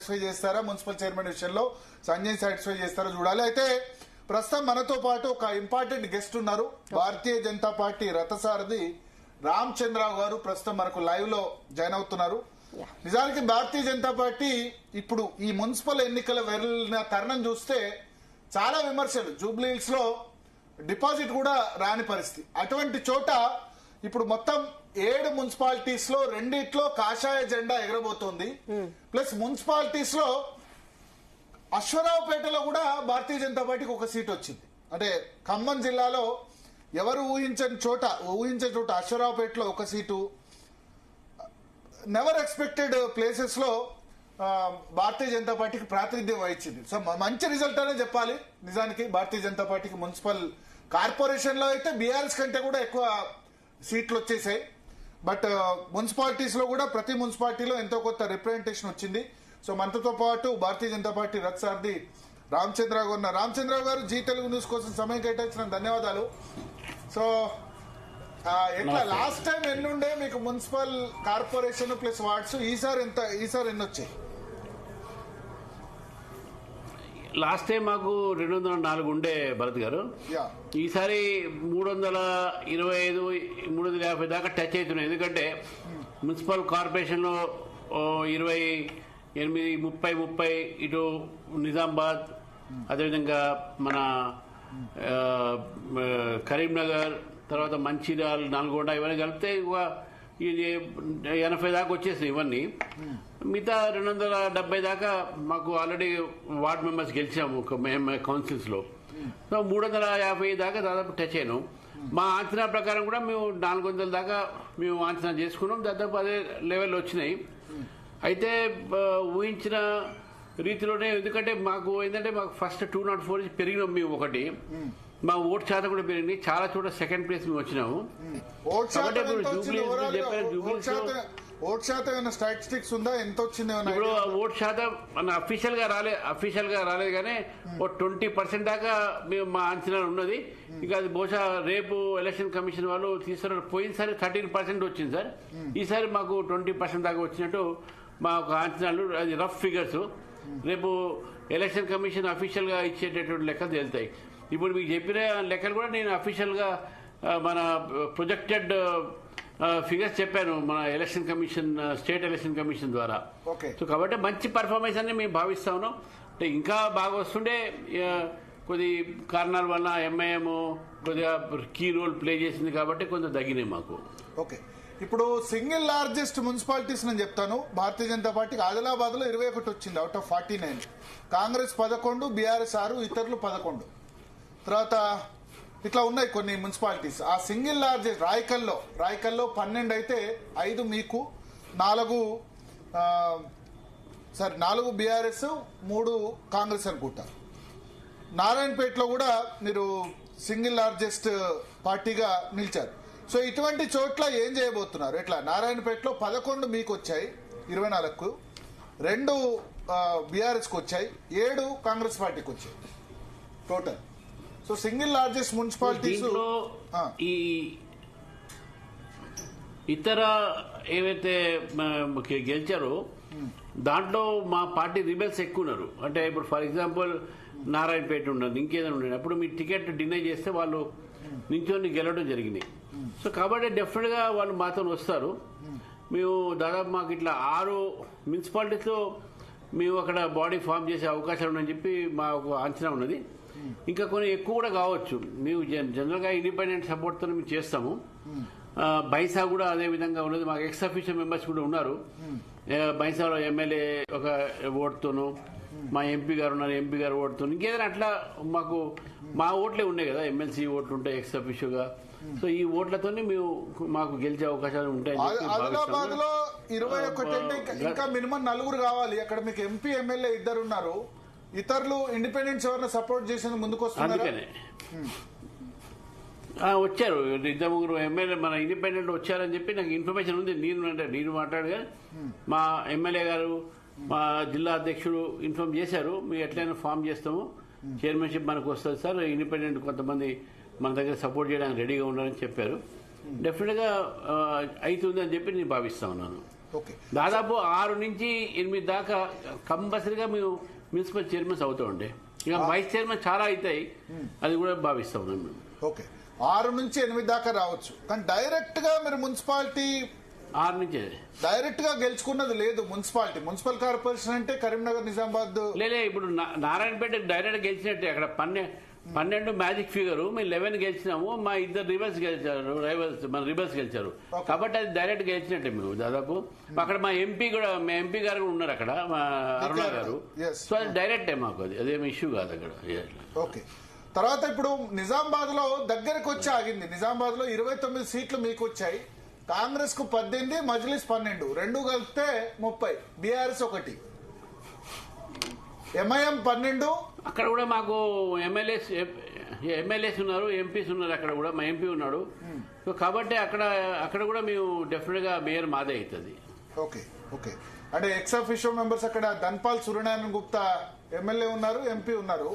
Satisfy చేస్తారా municipal chairman విషయంలో Sanjay satisfy చేస్తారా చూడాలి. అయితే ప్రస్తుతం మనతో పాటు ఒక ఇంపార్టెంట్ గెస్ట్ ఉన్నారు. భారతీయ జనతా పార్టీ రథసారథి రామచంద్రరావు గారు ప్రస్తుతం మనకు లైవ్ లో జాయిన్ అవుతున్నారు. నిజానికి భారతీయ జనతా పార్టీ ఇప్పుడు ఈ మున్సిపల్ ఎన్నికల వెళ్ళిన తరుణం చూస్తే చాలా విమర్శలు, జూబ్లీ హిల్స్ లో డిపాజిట్ కూడా రాని పరిస్థితి. అటువంటి చోట ఇప్పుడు మొత్తం 7 మున్సిపాలిటీస్ లో 2 కాషాయ జెండా ఎగరబోతోంది. ప్లస్ మున్సిపాలిటీస్ లో అశ్వరావుపేటలో కూడా భారతీయ జనతా పార్టీకి ఒక సీట్ వచ్చింది. అంటే ఖమ్మం జిల్లాలో ఎవరు ఊహించని చోట అశ్వరావుపేటలో ఒక సీటు, నెవర్ ఎక్స్పెక్టెడ్ ప్లేసెస్ లో భారతీయ జనతా పార్టీకి ప్రాతినిధ్యం వహించింది. సో మంచి రిజల్ట్ అనే చెప్పాలి. నిజానికి భారతీయ జనతా పార్టీకి మున్సిపల్ కార్పొరేషన్ లో అయితే బీఆర్ఎస్ కంటే కూడా ఎక్కువ సీట్లు వచ్చేసాయి. బట్ మున్సిపాలిటీస్ లో కూడా ప్రతి మున్సిపాలిటీలో ఎంతో కొత్త రిప్రజెంటేషన్ వచ్చింది. సో మనతో పాటు భారతీయ జనతా పార్టీ రథసారథి రామచంద్రరావు గారు ఉన్నారు. రామచంద్రరావు గారు, జీ తెలుగు న్యూస్ కోసం సమయం కేటాయించిన ధన్యవాదాలు. సో ఎట్లా లాస్ట్ టైం ఎన్ని ఉండే మీకు మున్సిపల్ కార్పొరేషన్ ప్లస్ వార్డ్స్, ఈసారి ఎన్ని వచ్చాయి? లాస్ట్ టైం మాకు 204 ఉండే భరత్ గారు. ఈసారి 325, 350 దాకా టచ్ అవుతున్నాయి. ఎందుకంటే మున్సిపల్ కార్పొరేషన్ లో 28, 30 ఇటు నిజామాబాద్, అదేవిధంగా మన కరీంనగర్, తర్వాత మంచిర్యాల, నల్గొండ ఇవన్నీ కలిపితే ఇది 80 దాకా వచ్చేసినాయి ఇవన్నీ. మిగతా 270 దాకా మాకు ఆల్రెడీ వార్డ్ మెంబర్స్ గెలిచాము కౌన్సిల్స్ లో. సో 350 దాకా దాదాపు టచ్ అయినాం. మా అంచనా ప్రకారం కూడా మేము 400 దాకా మేము అంచనా చేసుకున్నాం. దాదాపు అదే లెవెల్ వచ్చినాయి. అయితే ఊహించిన రీతిలోనే, ఎందుకంటే మాకు ఏంటంటే మాకు ఫస్ట్ 204 పెరిగినాం మేము. ఒకటి మా ఓటు శాతం కూడా పెరిగింది. చాలా చోట సెకండ్ ప్లేస్ మేము వచ్చినాము. ఇప్పుడు ఓటు శాతం మన అఫీషియల్ గా రాలేదు కానీ 20% దాకా మేము మా అంచనా ఉన్నది. ఇక అది బహుశా రేపు ఎలక్షన్ కమిషన్ వాళ్ళు తీసుకున్నారు. పోయినసారి 13% వచ్చింది సార్. ఈసారి మాకు 20% దాకా వచ్చినట్టు మా అంచనాలు. అది రఫ్ ఫిగర్స్. రేపు ఎలక్షన్ కమిషన్ అఫీషియల్ గా ఇచ్చేటటువంటి లెక్కలు తేలుతాయి. ఇప్పుడు మీకు చెప్పిన లెక్కలు కూడా నేను అఫీషియల్ గా మన ప్రొజెక్టెడ్ ఫిగర్స్ చెప్పాను మన election commission, state election commission ద్వారా. సో కాబట్టి మంచి పర్ఫార్మెన్స్ అని మేము భావిస్తా ఉన్నాం. అంటే ఇంకా బాగా వస్తుండే కొద్ది కారణాల వల్ల ఎంఐఎం కొద్దిగా కీ రోల్ ప్లే చేసింది కాబట్టి కొంచెం తగ్గినాయి మాకు. ఓకే, ఇప్పుడు సింగిల్ లార్జెస్ట్ మున్సిపాలిటీస్ నేను చెప్తాను. భారతీయ జనతా పార్టీకి ఆదిలాబాద్ లో 21 వచ్చింది అవుట్ ఆఫ్ 49. కాంగ్రెస్ 11, బీఆర్ఎస్ 6, ఇతరులు 11. తర్వాత ఇట్లా ఉన్నాయి కొన్ని మున్సిపాలిటీస్. ఆ సింగిల్ లార్జెస్ట్ రాయకల్లో 12 అయితే 5 మీకు, 4 బీఆర్ఎస్, 3 కాంగ్రెస్ అనుకుంటా. నారాయణపేటలో కూడా మీరు సింగిల్ లార్జెస్ట్ పార్టీగా నిలిచారు. సో ఇటువంటి చోట్ల ఏం చేయబోతున్నారు? ఎట్లా? నారాయణపేటలో 11 మీకు వచ్చాయి 24కు, 2 బీఆర్ఎస్కి వచ్చాయి, 7 కాంగ్రెస్ పార్టీకి వచ్చాయి total. So single largest municipalities ఈ ఇతర ఏవైతే గెలిచారో దాంట్లో మా పార్టీ రిబెల్స్ ఎక్కువ ఉన్నారు. అంటే ఇప్పుడు ఫర్ ఎగ్జాంపుల్ నారాయణపేట ఉన్నది, ఇంకేదైనా ఉండదు. అప్పుడు మీ టికెట్ డినై చేస్తే వాళ్ళు నించొని గెలవడం జరిగింది. సో కాబట్టి డెఫినెట్ గా వాళ్ళు మాతో వస్తారు. మేము దాదాపు మాకు ఇట్లా 6 మున్సిపాలిటీస్ లో మేము అక్కడ బాడీ ఫామ్ చేసే అవకాశాలు ఉన్నాయని చెప్పి మా ఒక అంచనా ఉన్నది. ఇంకా కొన్ని ఎక్కువ కూడా కావచ్చు. మేము జనరల్ గా ఇండిపెండెంట్ సపోర్ట్ తో మేము చేస్తాము. బైసా కూడా అదే విధంగా ఉన్నది. మాకు ఎక్స్ అఫీషియల్ మెంబర్స్ కూడా ఉన్నారు. బైసాలో ఎమ్మెల్యే ఒక ఓటుతోను, మా ఎంపీ గారు ఉన్నారు, ఎంపీ గారు ఓటుతో, ఇంకేదైనా అట్లా మాకు మా ఓట్లే ఉన్నాయి కదా, ఎమ్మెల్సీ ఓట్లు ఉంటాయి ఎక్స్ అఫీషియల్ గా. సో ఈ ఓట్లతోనే మేము మాకు గెలిచే అవకాశాలు ఉంటాయి. ఆదిలాబాద్ లో 21 అంటే ఇంకా మినిమం 4 కావాలి. అక్కడ మీకు ఎంపీ ఎమ్మెల్యే 2 ఉన్నారు. ఇతరులు ఇండిపెండెంట్స్ ఎవరైనా సపోర్ట్ చేసేందుకు ముందుకు వస్తున్నారు? అందుకనే వచ్చారు 2-3 ఎమ్మెల్యే మన ఇండిపెండెంట్ వచ్చారని చెప్పి నాకు ఇన్ఫర్మేషన్ ఉంది. నేను మాట్లాడగా మా ఎమ్మెల్యే గారు, మా జిల్లా అధ్యక్షుడు ఇన్ఫార్మ్ చేశారు. మేము ఎట్లయినా ఫామ్ చేస్తాము, చైర్మన్షిప్ మనకు వస్తుంది సార్, ఇండిపెండెంట్ కొంతమంది మన దగ్గర సపోర్ట్ చేయడానికి రెడీగా ఉండాలని చెప్పారు. డెఫినెట్ గా అవుతుంది అని చెప్పి నేను భావిస్తా ఉన్నాను. ఓకే. దాదాపు 6 నుంచి 8 దాకా కంపల్సరీగా మేము మున్సిపల్ చైర్మన్స్ అవుతూ ఉండే, ఇక వైస్ చైర్మన్ చాలా అవుతాయి, అది కూడా భావిస్తా ఉన్నాం మేము. ఓకే, 6 నుంచి 8 దాకా రావచ్చు, కానీ డైరెక్ట్ గా మీరు మున్సిపాలిటీ 6 నుంచి డైరెక్ట్ గా గెలుచుకున్నది లేదు. మున్సిపల్ కార్పొరేషన్ అంటే కరీంనగర్, నిజామాబాద్ లేలే. ఇప్పుడు నారాయణపేట డైరెక్ట్ గెలిచినట్టే. అక్కడ 12 మ్యాజిక్ ఫిగర్, మేము 11 గెలిచినాము, మా 2 రివర్స్ గెలిచారు, మన రివర్స్ గెలిచారు, కాబట్టి అది డైరెక్ట్ గెలిచినట్టే మేము దాదాపు. అక్కడ మా ఎంపీ గారు కూడా ఉన్నారు అక్కడ, మా అరుణ గారు. సో అది డైరెక్టే మాకు, అదేమి ఇష్యూ కాదు అక్కడ. ఓకే, తర్వాత ఇప్పుడు నిజామాబాద్ లో దగ్గరకు వచ్చి ఆగింది. నిజామాబాద్ లో 29 సీట్లు మీకు వచ్చాయి, కాంగ్రెస్ కు 18, మజ్లిస్ 12, 2 కలిపితే 30, బీఆర్ఎస్ 1, ఎంఐఎం 12. అక్కడ కూడా మాకు ఎమ్మెల్యేస్ ఉన్నారు, ఎంపీస్ ఉన్నారు, అక్కడ కూడా మా ఎంపీ ఉన్నాడు. సో కాబట్టి అక్కడ కూడా మేము డెఫినెట్ గా మేయర్ మాదే అవుతుంది. ఓకే, ఓకే, అంటే ఎక్స్ అఫీషియో మెంబర్స్ అక్కడ ధన్పాల్ సూర్యనారాయణ గుప్తా ఎమ్మెల్యే ఉన్నారు, ఎంపీ ఉన్నారు,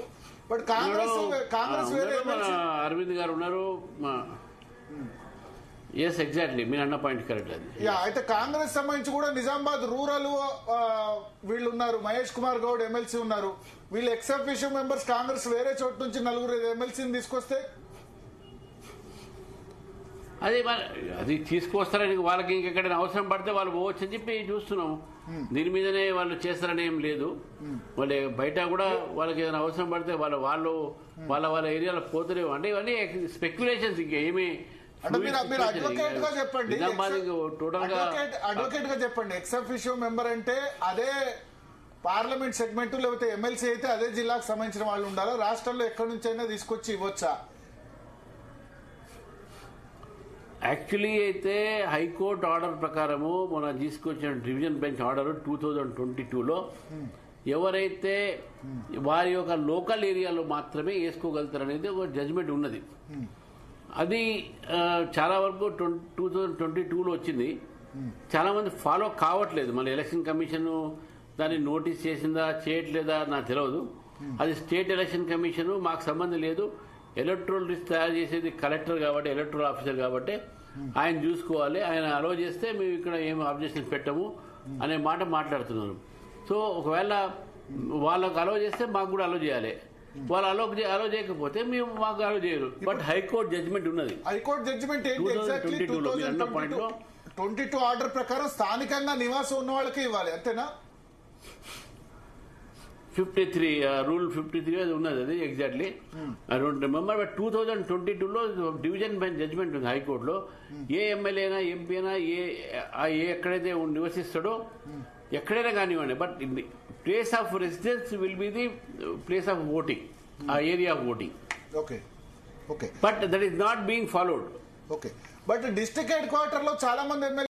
బట్ కాంగ్రెస్ వేరే అరవింద్ గారు ఉన్నారు. ఎస్, ఎగ్జాక్ట్లీ మీరు అన్న పాయింట్ కరెక్ట్. అది అయితే కాంగ్రెస్ సంబంధించి కూడా నిజామాబాద్ రూరల్ వీళ్ళు ఉన్నారు, మహేష్ కుమార్ గౌడ్ ఎమ్మెల్సీ ఉన్నారు, వీళ్ళు ఎక్స్ అఫీషియో మెంబర్స్. కాంగ్రెస్ వేరే చోటు నుంచి 4 ఎమ్మెల్సీని తీసుకొస్తే అది తీసుకొస్తారని వాళ్ళకి ఇంకెక్కడైనా అవసరం పడితే వాళ్ళు పోవచ్చు అని చెప్పి చూస్తున్నాం. దీని మీదనే వాళ్ళు చేస్తారని ఏం లేదు. వాళ్ళు బయట కూడా వాళ్ళకి ఏదైనా అవసరం పడితే వాళ్ళ ఏరియాలో పోతలేవు. అంటే ఇవన్నీ స్పెక్యులేషన్స్, ఇంకేమీ. అడ్వకేట్ గా చెప్పండి, ఎక్స్ అఫీషియో మెంబర్ అంటే అదే పార్లమెంట్ సెగ్మెంట్, లేకపోతే ఎమ్మెల్సీ అయితే అదే జిల్లాకు సంబంధించిన వాళ్ళు ఉండాలా? రాష్ట్రంలో ఎక్కడి నుంచి అయినా తీసుకొచ్చి ఇవ్వచ్చా? యాక్చువల్లీ అయితే హైకోర్టు ఆర్డర్ ప్రకారము మన తీసుకొచ్చిన డివిజన్ బెంచ్ ఆర్డర్ 2022లో ఎవరైతే వారి యొక్క లోకల్ ఏరియాలో మాత్రమే వేసుకోగలుగుతారు అనేది ఒక జడ్జిమెంట్ ఉన్నది. అది చాలా వరకు 2022లో వచ్చింది. చాలా మంది ఫాలో కావట్లేదు. మన ఎలక్షన్ కమిషన్ దాన్ని నోటీస్ చేసిందా చేయట్లేదా నాకు తెలియదు. అది స్టేట్ ఎలక్షన్ కమిషన్, మాకు సంబంధం లేదు. ఎలక్ట్రల్ లిస్ట్ తయారు చేసేది కలెక్టర్ కాబట్టి, ఎలక్ట్రల్ ఆఫీసర్ కాబట్టి ఆయన చూసుకోవాలి. ఆయన అలో చేస్తే మేము ఇక్కడ ఏం అబ్జెక్షన్ పెట్టము అనే మాట మాట్లాడుతున్నారు. సో ఒకవేళ వాళ్ళకు అలో చేస్తే మాకు కూడా అలో చేయాలి, వాళ్ళు అలో చేయకపోతే మేము మాకు అలో చేయరు. బట్ హైకోర్టు జడ్జిమెంట్ ఉన్నది. హైకోర్టు జడ్జిమెంట్ 2022 ఆర్డర్ ప్రకారం స్థానికంగా నివాసం ఉన్న వాళ్ళకి ఇవ్వాలి, అంతేనా? 53 రూల్ 53 అది ఉన్నది, అది exactly. I don't remember. But 2022లో డివిజన్ బెంచ్ జడ్జిమెంట్ ఉంది హైకోర్టులో. ఏ ఎమ్మెల్యే అయినా, ఎంపీ అయినా, ఎక్కడైతే నివసిస్తాడో ఎక్కడైనా కానివ్వండి, but place of residence will be the place of voting, ఆ area of voting. Okay, okay, but that is not being followed. Okay, but district headquarter లో చాలా మంది ఎమ్మెల్యే